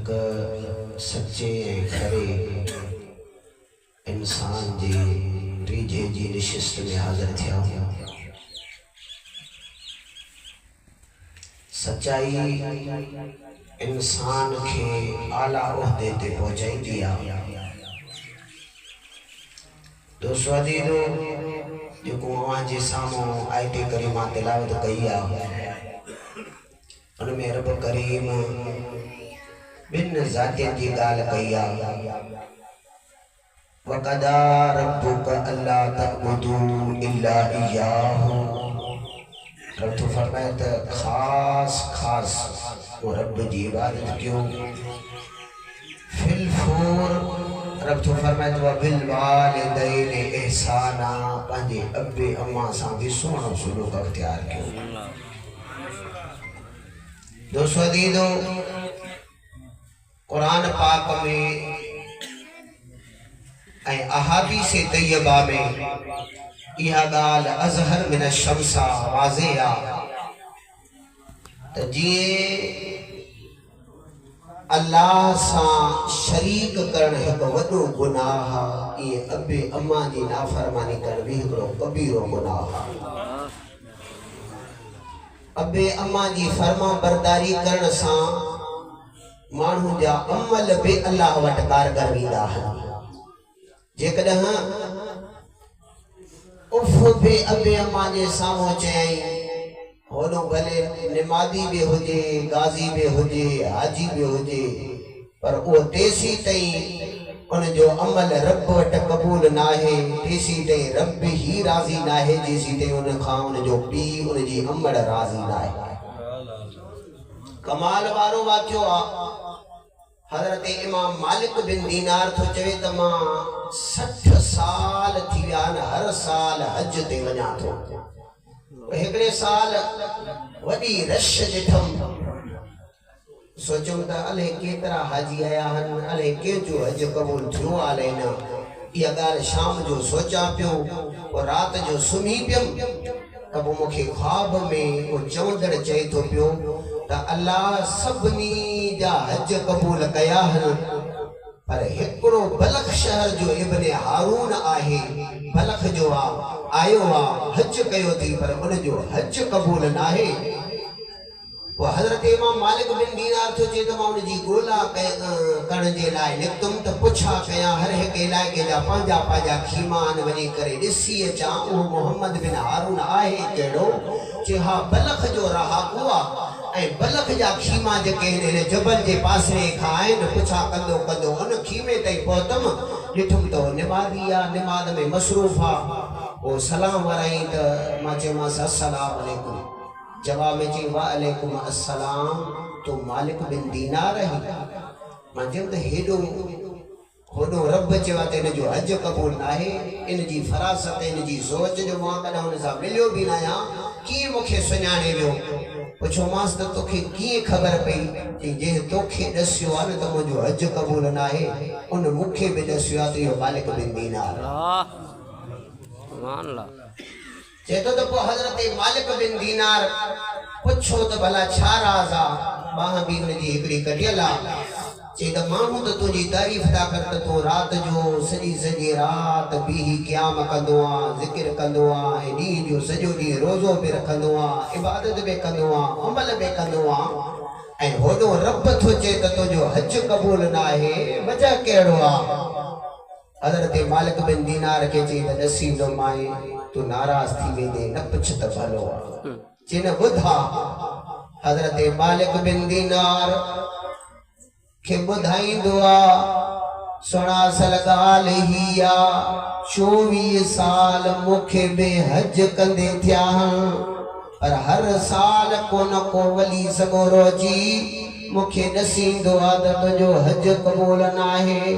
एक सच्चे खरे इंसान जी रीझे जी नशिस्त में हाज़िर थिया। सच्चाई इंसान के आला उहदे ते पहुंचाईंदी आहे। दोस्तों अदीदो जेको अवां जे साम्हूं आयत करीमा तिलावत कई आहे उनमें रब करीम बिन ज़ातियन जी ॻाल्हि कई आहे। वक़दा रब्बुक अल्ला तअबुदू इल्ला इय्याहु। रब तो फरमाए त खास खास वो रब जी इबादत क्यों। फिल फूर रब तो फरमाए तो बिल वालिदैन एहसाना पंहिंजे अब्बे अम्मा सां भी सुहिणो सुलूक अख्तियार कयो। दोस्तों अदीदो कुरान पाक में ऐं अहादीस तैयबा में इहा ॻाल्हि अज़हर मिन शम्सा वाज़े आहे त जीअं अल्लाह सां शरीक करण हिकु वॾो गुनाह आहे, इहे अबे अम्मा जी नाफ़रमानी करण भी हिकिड़ो कबीरो गुनाह आहे। अबे अम्मा जी फर्मा बरदारी करण सां माण्हू जा अमल बि अल्लाह वटि कारगर वेंदा आहिनि। जेकॾहिं उफ बि अबे अम्मा जे साम्हूं चयई होॾो भले निमादी भी हुजे, गाज़ी भी हुजे, हाजी भी हुजे, पर उहो तेसी ताईं उनजो अमल रब वटि क़बूल नाहे, तेसी ताईं रब ही राज़ी नाहे जेसी ताईं उन खां उनजो पीउ उनजी अमड़ राज़ी नाहे। कमाल वारो वाक़ियो आहे। हज़रत इमाम मालिक बिन दीनार तो चवे त मां 60 साल थी विया आहिनि हर साल हज ते वञा थो। हिकिड़े साल वॾी रश ॾिठमि, सोचियमि त अलाए केतिरा हाजी आया आहिनि, अलाए कंहिंजो हज क़बूल थियो आहे अलाए न। इहा ॻाल्हि शाम जो सोचां पियो, पोइ राति जो सुम्ही पियुमि त पोइ मूंखे ख्वाब में उहो चवंदड़ चए थो पियो त अल्लाह सभिनी जा हज क़बूल कया आहिनि, पर हिकिड़ो बलख शहर जो इब्ने हारून आहे, बलख जो आयो आहे, हज कयो थी पर उनजो हज क़बूल नाहे। पोइ हज़रत इमाम मालिक बिन दीनार थो चए त मां उनजी ॻोल्हा करण जे लाइ निकितुमि त पुछा कयां हर हिकु इलाइक़े जा पंहिंजा पंहिंजा खीमान वञी करे ॾिसी अचां उहो मोहम्मद बिन हारून आहे कहिड़ो। चए हा बलख जो रहाकू आहे ऐं बलख जा खीमा जेके हिन जबल जे पासे खां आहिनि। पुछा कंदो कंदो उन खीमे ताईं पहुतमि, ॾिठुमि त निमादी आहे, निमाद में मसरूफ़ आहे। पोइ सलाम वराई त मां चयोमांसि अस्सलाम वालेकुम। जवाब में चई वालेकुम अस्सलाम, तो मालिक बिन दीनार आहीं। मां चयुमि त हेॾो होॾो रब चयो आहे त हिन जो हज क़बूल नाहे, इन जी फरासत इन जी सोच जो मां कॾहिं हुन सां मिलियो बि न आहियां, कीअं मूंखे सुञाणे वियो। पुछोमांसि त तोखे कीअं ख़बर पई? चई जंहिं तोखे ॾसियो आहे न त मुंहिंजो हज क़बूल नाहे, उन मूंखे बि ॾसियो आहे त इहो मालिक बिन दीनार। चए थो त पोइ हज़रत मालिक बिन दीनार पुछो त भला छा राज़ आहे? बाह बि हुनजी हिकिड़ी कढियल आहे। चई त माण्हू त तुंहिंजी तारीफ़ था कर त तूं राति जो सॼी सॼी राति बीही क़याम कंदो आहे, ज़िक्र कंदो आहे, ऐं ॾींहं जो सॼो ॾींहुं रोज़ो बि रखंदो आहे, इबादत बि कंदो आहे, अमल बि कंदो आहे, ऐं होॾो रब थो चए त तुंहिंजो हज क़बूल न आहे, वजह कहिड़ो आहे? हज़रत मालिक बिन दीनार खे चई त ॾसींदोमांइ, तूं नाराज़ थी वेंदे, न पुछ त भलो आहे। चई न ॿुधा। हज़रत मालिक बिन दीनार खे ॿुधाईंदो आहे सुणासल ॻाल्हि ही आहे, 24 साल मूंखे बि हज कंदे थिया, पर हर साल को न को वली सॻोरो अची मूंखे ॾसींदो आहे त तुंहिंजो हज क़बूल नाहे।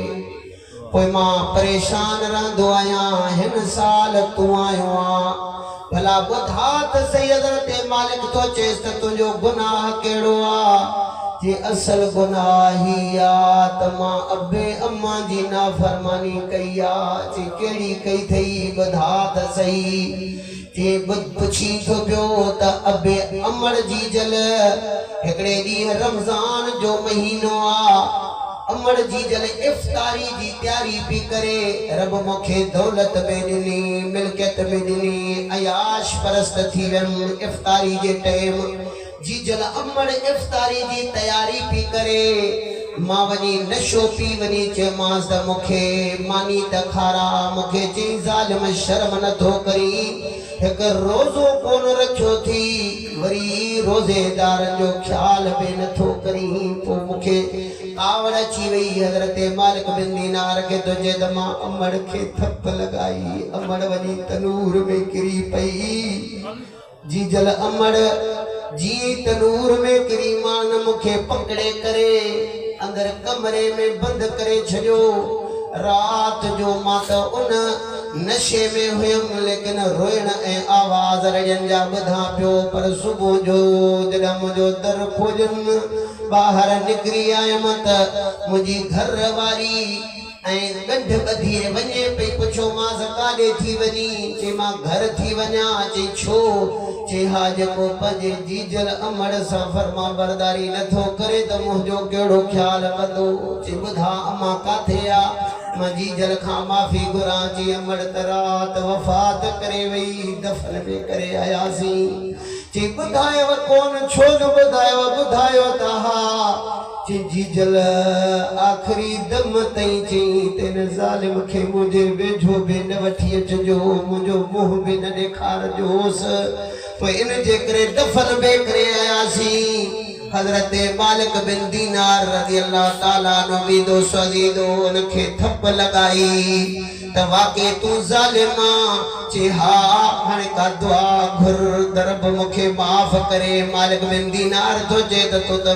पोइ मां परेशान रहंदो आहियां, हिन साल तूं आयो आहे, भला ॿुधा त सही। हज़रत मालिक थो चएसि त तुंहिंजो गुनाह कहिड़ो आहे? जे असल गुनाहियात मां अबे अम्मा जी नाफरमानी कईया जे केड़ी कई थई बधा त सही जे पुछी थो पियो त अबे अमर जी जल हिकड़े डी रमजान जो महीनो आ अमर जी जल इफ्तारी जी तैयारी भी करे रब मुखे दौलत में दिनी मिल्कियत में दिनी अयाश परस्त थी वम इफ्तारी जे टाइम जी जल अमर इफ्तारी जी तैयारी भी करे मां वनी नशो पी वनी चे मास द मुखे मानी त खारा मुखे जी जालिम शर्म न थो करी एक रोजो कोन रखियो थी वरी रोजेदार जो ख्याल पे न थो करी पो मुखे कावड़ अची वई हजरत मालिक बिन दीनार के तुझे दमा अमड़ के थप लगाई अमड़ वनी तनूर में गिरी पई जी जल अमड़ जी तनूर में गिरी मान मुखे पकड़े करे अंदर कमरे में बंद करे छड़ियो रात जो मां उन नशे में हुयम लेकिन रोइण ए आवाज रजन जा बधा पियो पर सुबह जो जड़ा मुझो दर खोजन बाहर निकरी आयम त मुझी घर वारी ऐ गंढ बधी वने पे पुछो मां काडे थी वनी चे मां घर थी वना चे छो चे हा जको पंजे जीजल अमड़ सा फरमा बरदारी न थो करे त मुझो केड़ो ख्याल कंदो चे बुधा अम्मा काथे आ मां जीजल खां माफी घुरा चे अमड़ तरात वफात करे वई दफन में करे आयासी चे बुधायो कोन छो जो बुधायो तहा चे जीजल आखिरी दम तई चे तेन जालिम खे मुझे वेझो बे न वठी अचजो मुझो मुंह बे न ॾेखार जोस तो इन जे करे दफन बे करे आयासी हजरत मालिक बिन दीनार रज़ी अल्लाह ताला नो भी दोसदीदो उनखे थप लगाई त वाके तू जालिमा चे हा हाणे का दुआ घुर दरब मुखे माफ करे मालिक बिन दीनार तो जे तो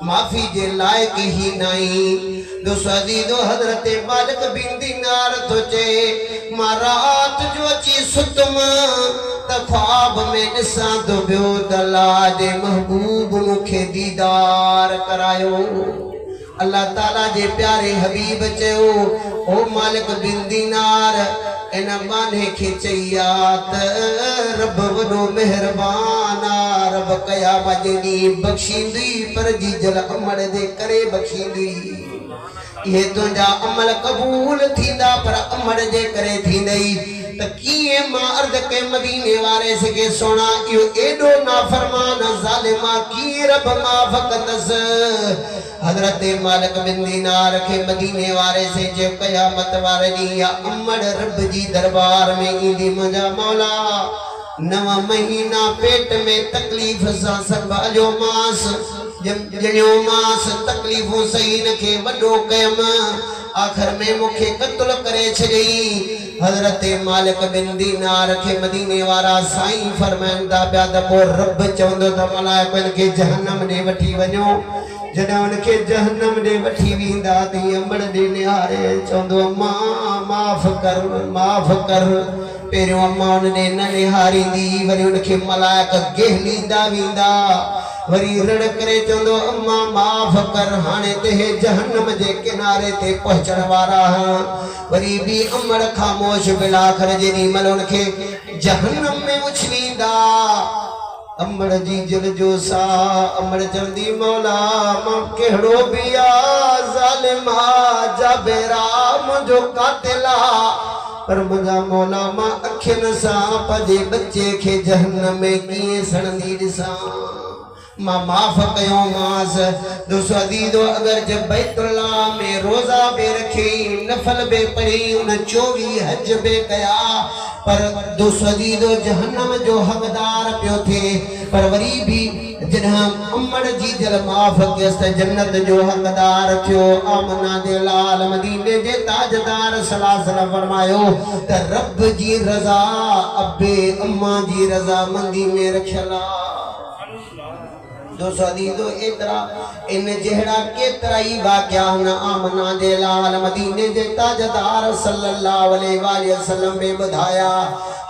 माफी जे लायक ही नहीं दोसदीदो हजरत मालिक बिन दीनार तो चे मां रात जो अची सुतम त ख्वाब में निसा तो बियो दला दे महबूब मुखे दीदार करायो अल्लाह ताला जे प्यारे हबीब चयो ओ मालिक बिन दीनार इन माने खे चया त रब वडो मेहरबान रब क़यामत दी बख्शींदी पर जी जल अमड़ दे करे बख्शींदी ये तुझा अमल कबूल थींदा पर अमड़ जे करे थींदई त किए मां अर्द के मदीने वारे से के सोना यो एडो नाफरमान जालिमा की रब माफ कंदस हजरत मालिक बिन दीनार के मदीने वारे से जे कयामत वारे दी या अमड़ रब जी दरबार में ईंदी मुंजा मौला 9 महीना पेट में तकलीफ सा संभालियो मास जणियो मास तकलीफों सही न के वडो कयम आखिर में मुखे कत्ल करे छई हजरत मालिक बिन दीनार के मदीने वारा साईं फरमाइंदा पिया त पो रब चवंदो त मलाइकन के जहन्नम ने वठी वञो जॾहिं उनखे जहन्नम ने वठी वेंदा त अमड़ दे निहारे चवंदो अम्मा माफ कर पहिरियों अम्मा उनने न निहारींदी वरी उनखे मलाइक गेहलींदा वेंदा वरी रड़ करे चवंदो अम्मा माफ कर हाणे ते जहन्नम जे किनारे ते पहुचण वारा वरी भी अमड़ खामोश बिलाखर जेनी मल उनखे जहन्नम में उछलींदा अमड़ जी जल जो सा अमड़ चवंदी मौला मां केड़ो बिया जालिमा जाबेरा मुझो कातिला पर मुझा मौला मां अखिन सा पजे बच्चे के जहन्नम में किए सड़ंदी दिसा मां माफ कयो मास दोसदीदो अगर जब बैतुल्लाह में रोजा बे रखी नफल बे पढ़ी उन 24 हज बे कया पर दोसदीदो जहन्नम जो हकदार पियो थे पर वरी भी जॾहिं अमड़ जी जल माफ कयस जन्नत जो हकदार थियो आमना दे लाल मदीने जे ताजदार सलासल फरमायो त रब जी रजा अबे अम्मा जी रजा मंदी में रखला दोसदीदो एतरा इन जहड़ा केतरा ही वाक़या हुन आमना दे लाल मदीने जे ताजदार सल्लल्लाहु अलैहि वसल्लम में बुधाया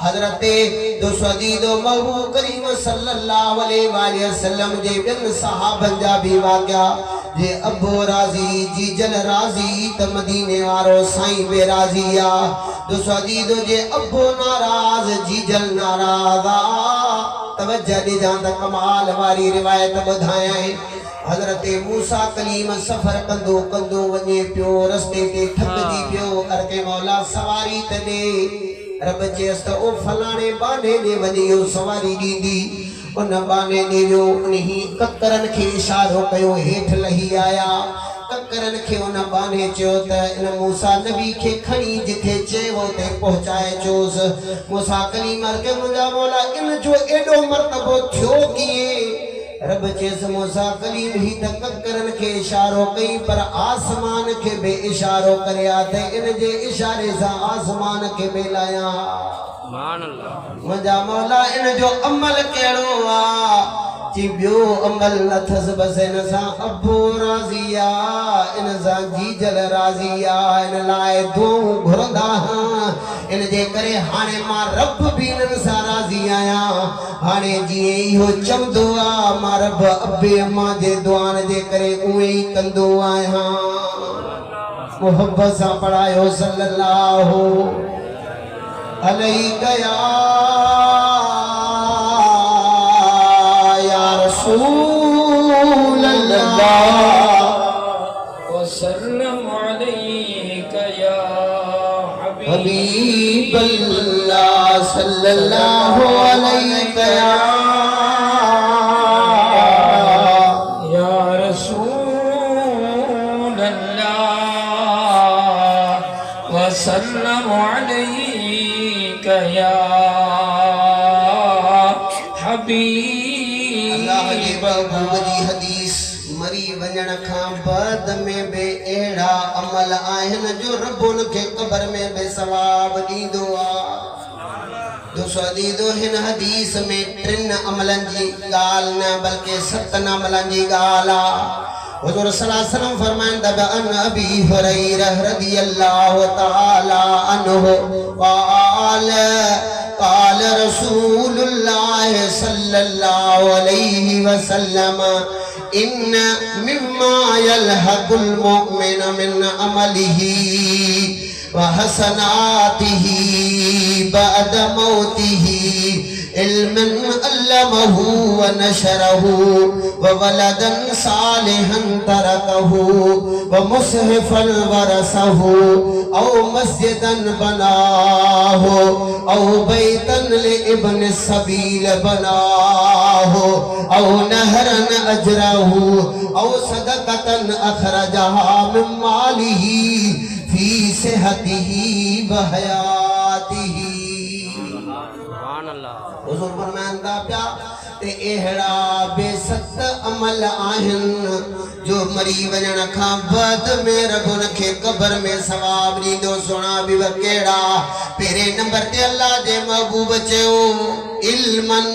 हजरते दुसदीदो महबूब करीम सल्लल्लाहु अलैहि वसल्लम जे बिन सहाबन जा भी वाक़या जे अबो राजी जीजल राजी त मदीने वारो साईं बे राजिया दुसदीदो जे अबो नाराज जीजल नाराज़ा तवज्जो ॾिजां त कमाल वारी रिवायत ॿुधायां है। हजरते मूसा कलीम सफर कंदो कंदो वने पियो रस्ते ते थकजी पियो करके मौला सवारी त ॾे रब चेस त ओ फलाणे बाने ॾे वञी सवारी ॾींदी उन बाने ॾे वियो उन्ही ककरन खे इशारो कयो हेठ लही आया ककरन खे उन बाने चयो त इन मूसा नबी खे खणी जिथे चयो ते पहुचाए चोस मूसा कलीम के मुंहिंजा मौला इन जो एडो मर्तबो थियो कीअं रब चेस मूसा कलीम ही त ककरन के इशारो कई पर आसमान के बे इशारो करया थे इन जे इशारे से आसमान के बे लाया मान अल्लाह मुंहिंजा मौला इन जो अमल केड़ो आ जी बियो अमल नथस बस इन सा अबो राजिया इन सा जीजल राजिया इन लाए दो घुरंदा इन जे करे हाने मां रब भी इन सा राजी आया हाने जी इहो चमदो आ मां रब अबे अम्मा जे दुआन जे करे उहे ही कंदो आया मोहब्बत सा पढ़ायो सल्लल्लाहु अलैहि या रसूल अल्लाह वसल्लम अलैका या हबीब अल्लाह सल्लल्लाहु अलैहि या रसूल अल्लाह वसल्लम अलैका या हबीब अल्लाह जी महबूब जी हदीस मरी वञण खां बाद में बे एड़ा अमल आहिन जो रब उनखे क़ब्र में बे सवाब ॾींदो आ दुसदीदो हिन हदीस में 3 अमलन जी ॻाल्हि न बल्कि 7 अमलन जी ॻाल्हि आ हुज़ूर सल्लल्लाहु अलैहि वसल्लम फरमाइंदा अन अबी हुरैरा रज़ियल्लाहु तआला अन्हु क़ाल قال رسول الله صلى الله عليه وسلم إن مما يلحق المؤمن من عمله وحسناته بعد موته علم علمه ونشره وولدا صالحا تركه ومصحفا ورثه أو مسجدا بناه أو بيتا لابن السبيل بناه أو نهرا أجره أو صدقة أخرجها من ماله في صحته وحياته हुज़ूर फरमाइंदा पिया ते एड़ा बेसत अमल आहिन जो मरी वञण खां बाद में रब उनखे क़ब्र में सवाब ॾींदो सुणा बि केड़ा पहिरें नंबर ते अल्लाह जे महबूब चयो इल्मन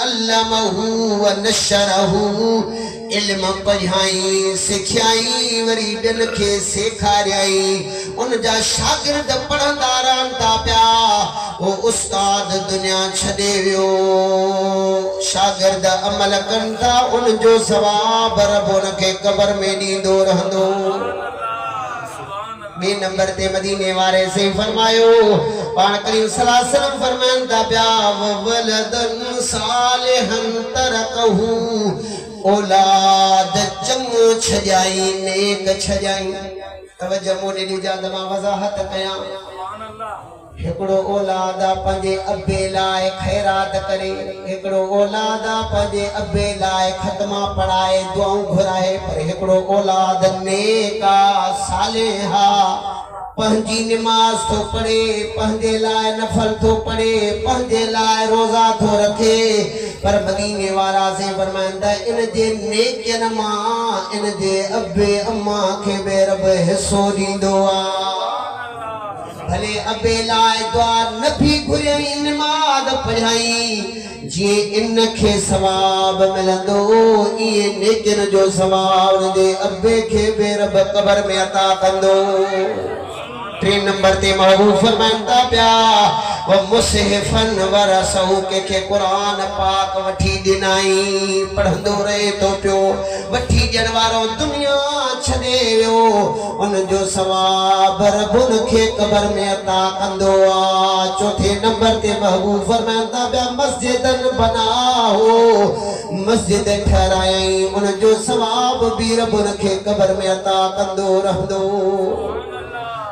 अल्लमहु व नशरहु इल्म पढ़ाई सिखाई वरी ॿियनि खे सेखारियाई उन जा शागिर्द पढ़ंदा रहनि था पिया वो उस्ताद दुनिया छॾे वियो शागिर्द अमल कनि था उन जो सवाब रब उनखे क़ब्र में ॾींदो रहंदो बे नंबर ते मदीने वारे से फरमायो पाण करीम सल्लल्लाहु अलैहि वसल्लम फरमाइनि था पिया वलदन सालिहन तरकहु औलाद चङो छजाई नेक छजाई तवज्जो मोॾे ॾिजा त मां वज़ाहत कयां हिकिड़ो औलाद पंहिंजे अबे लाइ ख़ैरात करे हिकिड़ो औलाद पंहिंजे अबे लाइ ख़तमा पढ़ाए दुआऊं घुराए पर हिकिड़ो औलाद नेका सालेहा पंहिंजी निमाज़ थो पढ़े पंहिंजे लाइ नफ़ल थो पढ़े पंहिंजे लाइ रोज़ा थो रखे पर मदीने वारा से फरमाइंदा इन जे नेकियनि मां इन जे अबे अम्मा खे बि रब हिसो ॾींदो आहे भले अबे लाइ दुआ न भी घुरियई निमाज़ पढ़ाई जी इन खे सवाब मिलंदो इए नेकियनि जो सवाब दे अबे खे बि रब क़ब्र में अता कंदो 3 नंबर ते महबूब फरमाइंदा पिया व मुसहफन वरसहु के कुरान पाक वठी दिनाई पढ़ंदो रहे तो पियो वठी ॾियण वारो दुनिया छॾे वियो उन जो सवाब रब उनखे क़बर में अता कंदो आ। चौथे नंबर ते महबूब फरमाईंदा ॿिया मस्जिदन बनाओ मस्जिद ठहराई उन जो सवाब भी रब उनखे क़बर में अता कंदो रहंदो।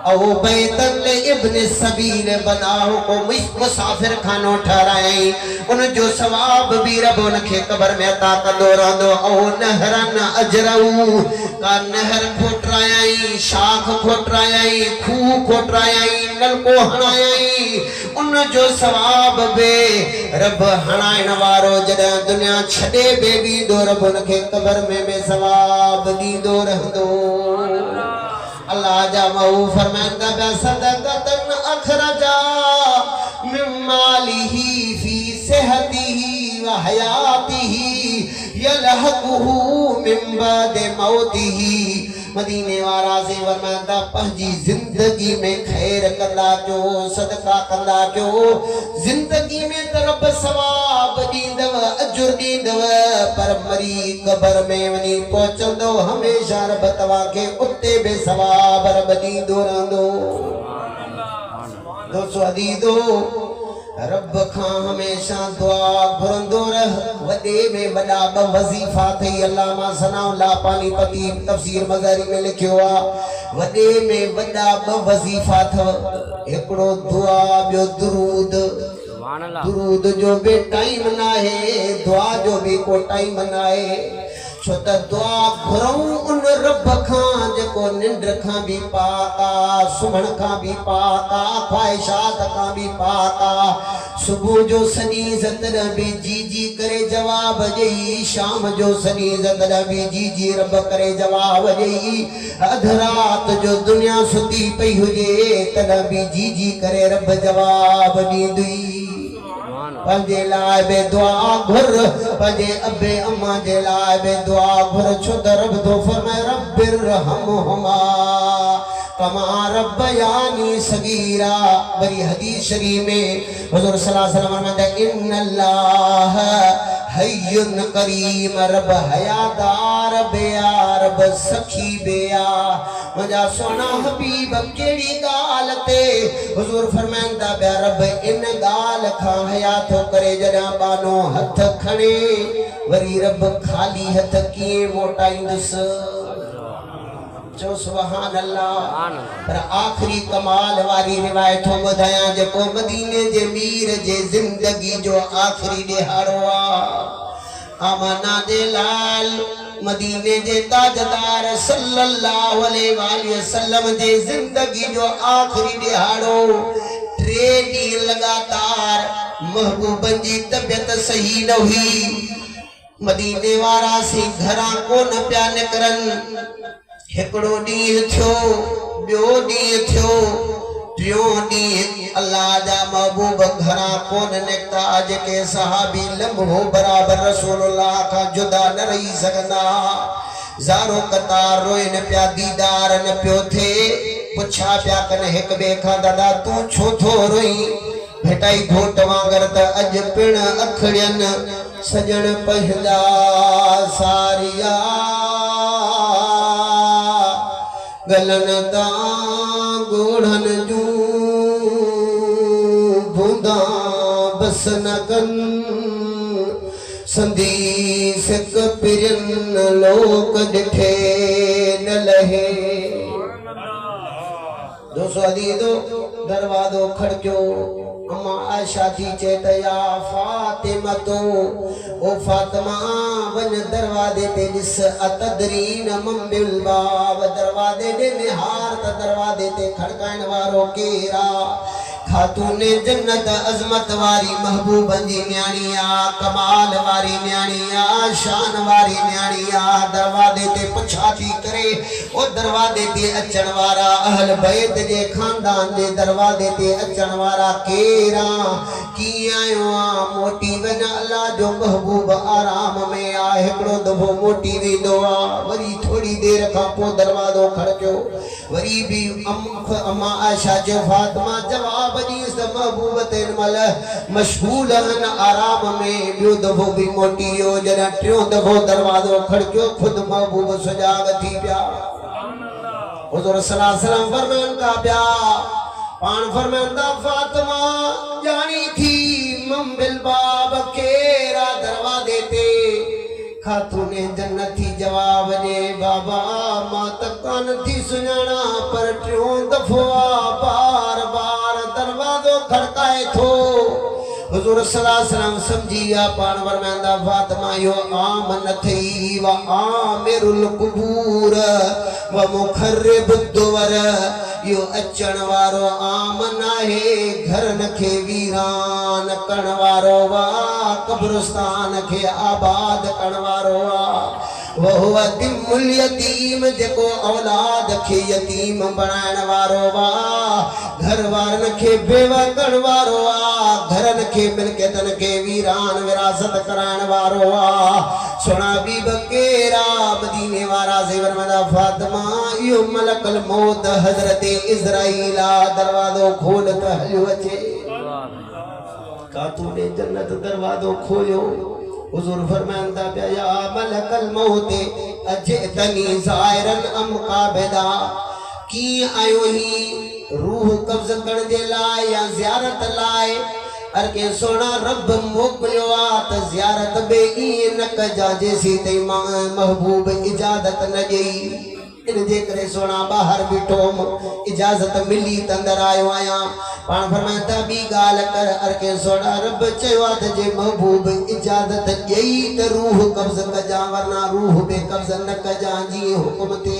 औ बैतल इब्न सबील बनाओ को मुसाफिर खानो ठहराई उन जो सवाब भी रब उनखे क़बर में अता कंदो रहंदो। औ नहरन अजरऊ का नहर खोटराई शाख खोटराई खूह खोटराई नलको हणाई उन जो सवाब बे रब हणाइण वारो जॾहिं दुनिया छॾे बे बींदो रब उनखे क़बर में बे सवाब ॾींदो रहंदो। अल्लाह जा महबूब फरमाइंदा बे सदक़तन अखरजा मिन मालिही फी सेहतिही व हयातिही यलहकुहु मिन बाद मौतिही। मदीने वारा से फरमाइंदा पंहिंजी जिंदगी में खैर कंदा जो सदका कंदा जो जिंदगी में त रब सवाब ॾींदव अजुर ॾींदव पर मरी क़बर में वञी पहुचंदो हमेशा रब तव्हांखे उते बि सवाब रब ॾींदो रहंदो। दोस्तो अदीदो रब खां हमेशा दुआ घुरंदो रह। वॾे में वॾा ॿ वज़ीफ़ा थई अल्लामा सनाउल्लाह पानीपती तफ़सीर मज़ारी में लिखियो आ वॾे में वॾा ॿ वज़ीफ़ा अथव हिकिड़ो दुआ ॿियो दुरूद। दुरूद जो बि टाइम न आहे दुआ जो बि को टाइम न आहे छो त दुआ घुरऊं उन रब खां जेको निंड खां भी पाक आ सुम्हण खां भी पाक आ ख्वाहिशात खां भी पाक आ। सुबह जो सनी ज़तन भी जी जी करे जवाब ॾेई शाम जो सनी ज़तन भी जी जी रब करे जवाब ॾेई अध रात जो दुनिया सुती पई हुजे तॾहिं भी जी जी करे रब जवाब ॾींदी। पंहिंजे लाइ बि दुआ घुर पंहिंजे अबे अम्मा जे लाइ बि दुआ घुर छो त रब थो फरमाए रब्बिरहमहुमा कमा रब्बयानी सगीरा। वरी हदीस शरीफ में हुज़ूर सल्लल्लाहु अलैहि वसल्लम फरमाता इन्नल्लाह हय्युन करीम रब हयादार बेया रब सखी बेया। मुंहिंजा सोना हबीब कहिड़ी ॻाल्हि ते हुज़ूर फरमाईंदा पिया रब इन ॻाल्हि खां हया थो करे जॾहिं बानो हथ खणे वरी रब ख़ाली हथ कीअं मोटाईंदुसि। चो सुभान अल्लाह। पर आखिरी कमाल वारी रिवायत ॿुधायां जेको मदीने जे मीर जे ज़िंदगी जो आखिरी ॾिहाड़ो आ। आमना दे लाल मदीने जे ताजदार सल्लल्लाहु अलैहि वसल्लम जे जिंदगी जो आखिरी ॾिहाड़ो 3 ॾींहं लगातार महबूबन जी तबियत सही न हुई। मदीने वारा से घरां कोन पिया निकरन। हिकिड़ो ॾींहुं थियो ॿियो ॾींहुं थियो टियों ॾींहुं अल्लाह जा महबूब घरां कोन निकिता जेके सहाबी लम्हो बराबर रसूलुल्लाह खां जुदा न रही सघंदा। ज़ारो कतार रोइन पिया दीदार न पियो थे पुछा पिया कन हिक ॿिए खां दादा तूं छो थो रोई भेटाई घोट वांगर त अॼु पिण अखड़ियन सजण पहिला सारिया गलन तां गोढ़न जूं बूंदा बस न कन संदीस पिरन लोक ॾिठे न लहे। दोस्तों अदीदो दरवाज़ो खड़क्यो अम्मा आयशा थी चेत या फातिमा तो ओ फातिमा वन दरवाजे पे ॾिस अतदरीन मम बिल बाब दरवाजे दे निहार त दरवाजे ते खड़काइण वारो केरा खातूने जन्नत अजमत वारी महबूबन जी न्याणिया कमाल वारी न्याणिया शान वारी न्याणिया दरवाजे ते पुछा थी करे ओ दरवाजे ते अचण वारा अहल बैत जे खानदान जे दरवाजे ते अचण वारा केरा की आयो आ मोटी वना अल्लाह जो महबूब आराम में आ हिकड़ो दफो मोटी वेंदो आ वरी थोड़ी देर खां पो दरवाजो खड़कियो वरी भी अम्मा आयशा जो फातिमा जवाब ॾींस त महबूब तेन मल मशगूल हन आराम में ॿियो दफो भी मोटी हो जॾहिं टियों दफो दरवाजो खड़कियो खुद महबूब सुजाग थी पिया हुज़ूर सल्लल्लाहु अलैहि वसल्लम फरमान का पिया पान फरमांदा फातिमा जानी थी मंबिल बाब केरा दरवाजे ते खातूने जन्नती जवाब दे बाबा मां तकान थी सुनाना पर टियों दफो बार बार दरवाजो खड़काए थो हुजूर सल्लल्लाहु अलैहि वसल्लम समझिया पान फरमांदा फातिमा यो आम न थई व आमिरुल कुबूर व मुखर्रिब दुवर यो अचण वारो आम नाहे घरन खे वीरान करण वारो वा कब्रिस्तान खे आबाद करण वारो वा वहुव दिमुल यतीम जेको औलाद खे यतीम बनाइण वारो वा घर वारन खे बेवा करण वारो वा घरन खे मिलकियतन खे वीरान विरासत कराइण वारो वा सोना बीब केरा मदीने वारा ज़ेवर मदा फातिमा यो मलकल मौत हजरत इज़राइल दरवाजो खोल त हलियो अचे खातूने जन्नत दरवाजो खोलियो हुजूर फरमांदा पिया या मलकल मौत अजतनी ज़ाइरन अम काबिदा की आयो ही रूह कब्ज़ करण जे लाइ या ज़ियारत लाइ हर के सोना रब मोकिलियो आ त ज़ियारत बे ईअं न कजा जेसी ताईं महबूब इजाज़त न ॾेई इन जे करे सोना बाहर बीठोम इजाज़त मिली त अंदर आयो आया पान फरमाता बी गाल कर हर के सोना रब चयो आ त जे महबूब इजाज़त ॾेई त रूह कब्ज़ कजा वरना रूह बे कब्ज़ न कजा जी हुकुम थे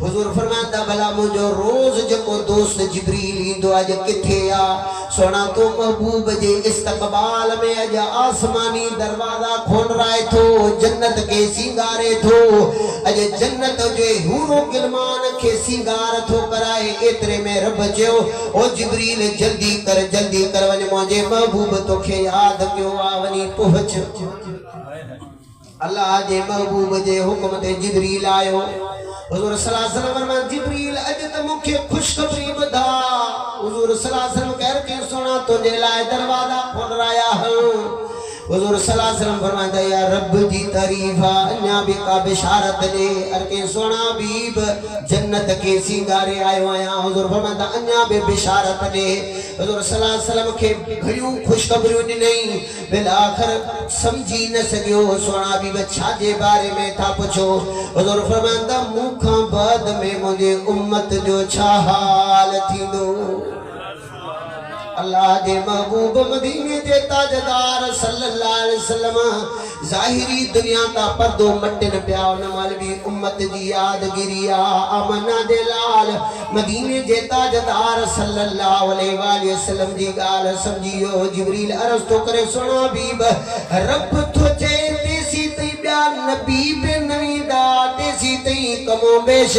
हुजूर फरमाता भला मुझो रोज जको दोस्त जिब्रील इंदो अज किथे आ सोना तो महबूब जे इस्तकबाल में अज आसमानी दरवाजा खोल राय थो जन्नत के सिंगारे थो अज जन्नत जे हूरो गिलमान के सिंगार थो कराए एतरे में रब चयो ओ जिब्रील जल्दी कर वने मुझे महबूब तोखे याद क्यों आ वनी पहुंच अल्लाह जे महबूब जे हुक्म ते जिब्रील आयो हुजूर सल्लल्लाहु अलैहि वसल्लम फरमाया जिब्रील अज त मुखे खुशखबरी बधा हुजूर सल्लल्लाहु अलैहि वसल्लम कह के सुना तुझे लाए दरवाजा खोल राया हूं हुजूर सल्लल्लाहु अलैहि वसल्लम फरमाया या रब जी तारीफ अन्या भी का बिशारत दे हर के सोना बीब जन्नत के सिंगारे आयो आया हुजूर फरमाया अन्या भी बिशारत दे हुजूर सल्लल्लाहु अलैहि वसल्लम के घणियों खुशखबरियों ॾिनई बिल आखिर समझी न सकियो सोना बीब छा जे बारे में था पुछो हुजूर फरमाया मुखां बाद में मुझे उम्मत जो छा हाल थींदो अल्लाह जे महबूब मदीने जे ताजदार सल्लल्लाहु अलैहि वसल्लम ज़ाहिरी दुनिया का पर्दो मटन पिया उन माल भी उम्मत जी यादगिरी आमना दे लाल मदीने जे ताजदार सल्लल्लाहु अलैहि वसल्लम जी गाल समझियो जिब्रील अर्ज़ तो करे सुनो बीब रब तो चे तेसी तई बयान नबी पे नवीदा तेसी तई कमो बेश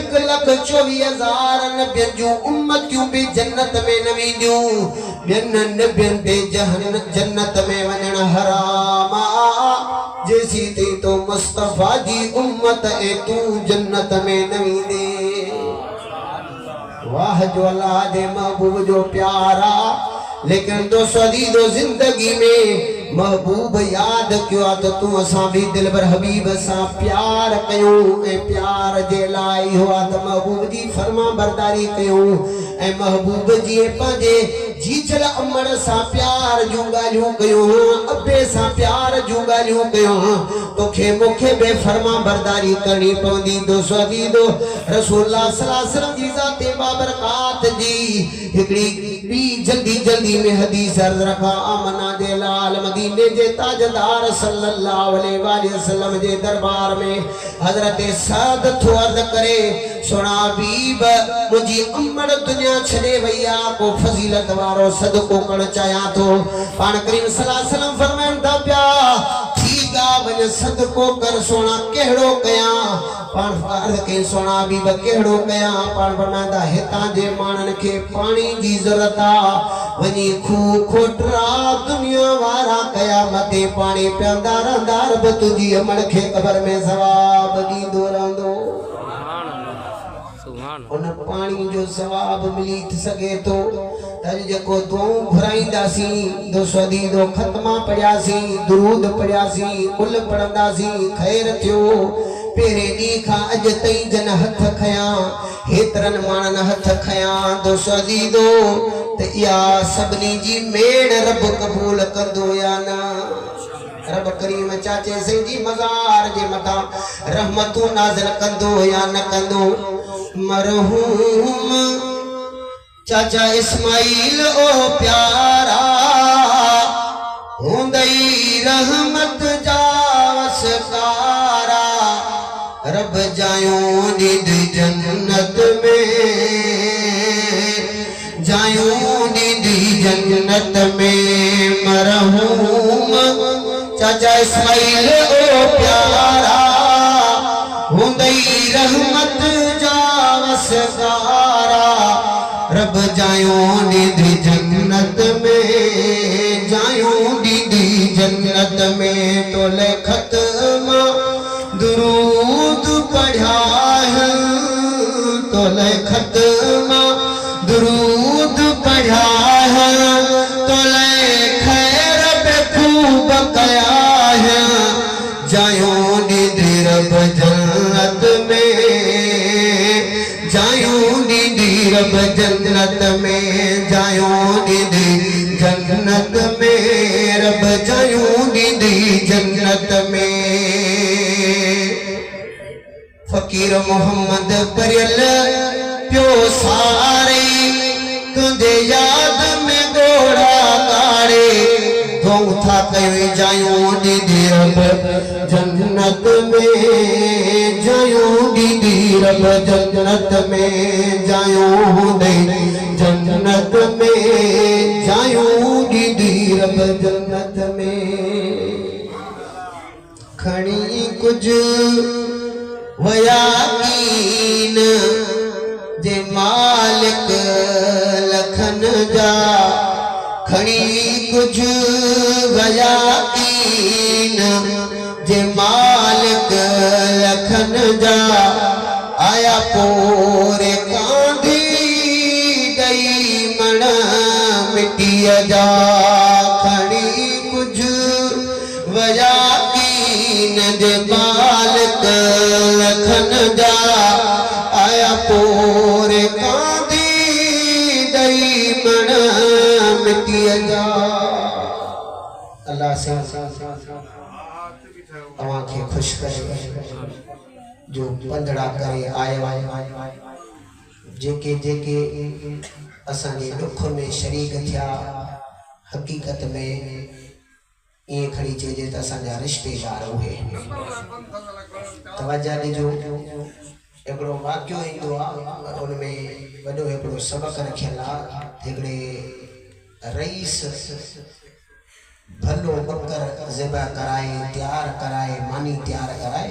1,24,000 नबियन जो उम्मतियों भी जन्नत में नवीदियों बिन नबियन पे जन्नत में वञण हराम जैसी ते तो मुस्तफा जी उम्मत ए तू जन्नत में नवीदे वाह जो अल्लाह दे महबूब जो प्यारा लेकिन तो सदीदो जिंदगी में महबूब याद क्यों तो तू असा भी दिल भर हबीब सा प्यार कयो ए प्यार जे लाई हुआ तो महबूब जी फरमा बरदारी कयो ए महबूब जी पंजे जीचल अमर सा प्यार जुगालियों कयो अबे सा प्यार जुगालियों कयो तोखे मुखे बे फरमा बरदारी करनी पवंदी दो सदीदो रसूलुल्लाह सल्लल्लाहु अलैहि वसल्लम जी जाते बाबरकात जी हिकड़ी भी जल्दी में हदीस अर्ज रखा आमना दे लाल मदीने जे ताजदार सल्लल्लाहु अलैहि वसल्लम जे दरबार में हजरत साद थो अर्ज करे सोना बीब मुझी अमर दुनिया छड़े भैया को फजीलत वारो सदको कण चाया तो पान करीम सल्लल्लाहु अलैहि वसल्लम फरमाइंदा प्या ठीक आ वञ सदको कर सोना कहिड़ो कयां पाण अर्ज़ कई सोना बि कहिड़ो कयां पाण फरमाईंदा हितां जे माण्हुनि खे पाणी जी ज़रूरत आहे वञी खूह खोटरा दुनिया वारा क़यामत पाणी पीअंदा रहंदा रब तुंहिंजी अमल खे क़बर में सवाब ॾींदो रहंदो उन पानी जो सवाब मिली सके तो तज जको दुआऊं घुराईंदासीं दो सदी दो खत्मा पढ़ियासीं दुरूद पढ़ियासीं कुल पढ़ंदासीं खैर थियो पेरे दी खा अज तई जन हथ खया हेतरन मानन हथ खया दो सदी दो ते या सबनी जी मेड़ रब कबूल कंदो या ना रब करीम चाचे सिंह जी मज़ार जे मथा रहमतू नाज़िल कंदो या न कंदो मरहूम चाचा इस्माइल ओ प्यारा हुंदई रहमत जा वसकारा रब जायूं दीद जन्नत में जायूं दीद जन्नत में मरहूम चाचा इस्माइल ओ प्यारा हुंदई रहमत जा वसकारा रब जायूं दीदी जन्नत में जायूं दीदी जन्नत में तो लेखत दुरूद पढ़ा है तो लेखत दुरूद पढ़ा है तो खैर पे खूब कया है जायूं दीदी रब जन्नत में जायूं दीदी रब जन्नत में जायूं दीदी जन्नत में रब जायूं दीदी जन्नत में फकीर मोहम्मद परियल प्यो सारे तुझे याद में गोड़ा काड़े गऊ था कहीं जायूं दीदी रब जन्नत में जायूं दीदी रब जन्नत में जायूं दे जन्नत में जायूं दीदी रब जन्नत में खणी कुछ वयाकीन जे मालिक लखन जा खणी कुछ वयाकीन जे मालिक लखन जा आया पोरे कांधी दई मण मिट्टीअ जा खणी कुछ वयाकीन जे मालिक लखन जा आया पोरे कांधी दई मण मिट्टीअ जा अल्लाह से तव्हां खे खुश करे जो पंधड़ा करे आयो जेके जेके असांजे दुख में शरीक थिया हकीकत में ये खड़ी चइजे त असांजा रिश्तेदार उहे तवज्जो ॾिजो हिकिड़ो वाक़ियो ईंदो आहे उन में वॾो हिकिड़ो सबक़ रखियल आहे हिकिड़े रईस भलो बकर ज़िबा कराए तैयार कराए मानी तैयार कराए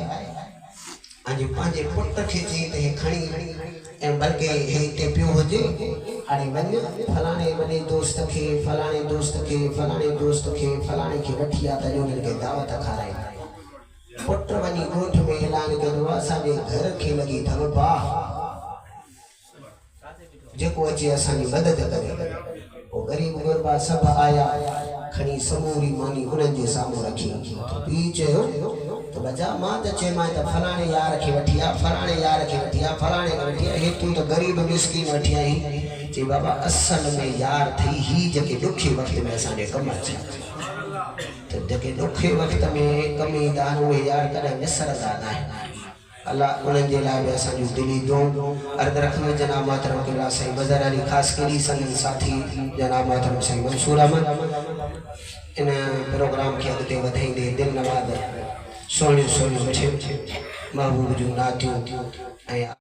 अॼु पंहिंजे पुट खे चई त हे खणी ऐं बल्कि हे हिते पियो हुजे हाणे वञ फलाणे वॾे दोस्त खे फलाणे दोस्त खे फलाणे दोस्त खे फलाणे खे वठी आ त उन्हनि खे दावत खाराए पुट वञी ॻोठ में ऐलान कंदो आहे असांजे घर खे लॻी अथव भाउ जेको अचे असांजी मदद करे वो गरीब गुरबा सब आया खणी समूरी मानी उन्हनि जे साम्हूं रखी पीउ चयो तो बजा मां त चयोमांइ त फलाणे यार खे वठी आ फलाणे यार खे वठी आ फलाणे खे वठी आ हे तूं त गरीब मिस्किन वठी आई चई बाबा असल में यार थी ही जेके ॾुखे वक़्त में असांजे कम अचे त जेके ॾुखे वक़्त में कम ईंदा आहिनि उहे यार कॾहिं विसरंदा न आहिनि अल्लाह उन्हनि जे लाइ बि असांजूं दिली दुआऊं अर्ज़ रखनि जनाब मोहतरम क़िबला साईं बज़र अली ख़ासि केॾी संगीत साथी जनाब मोहतरम साईं मंसूर अहमद इन प्रोग्राम खे अॻिते वधाईंदे दिलि नवाज़ सोहिणियूं सोहिणियूं महबूब जूं नातियूं ऐं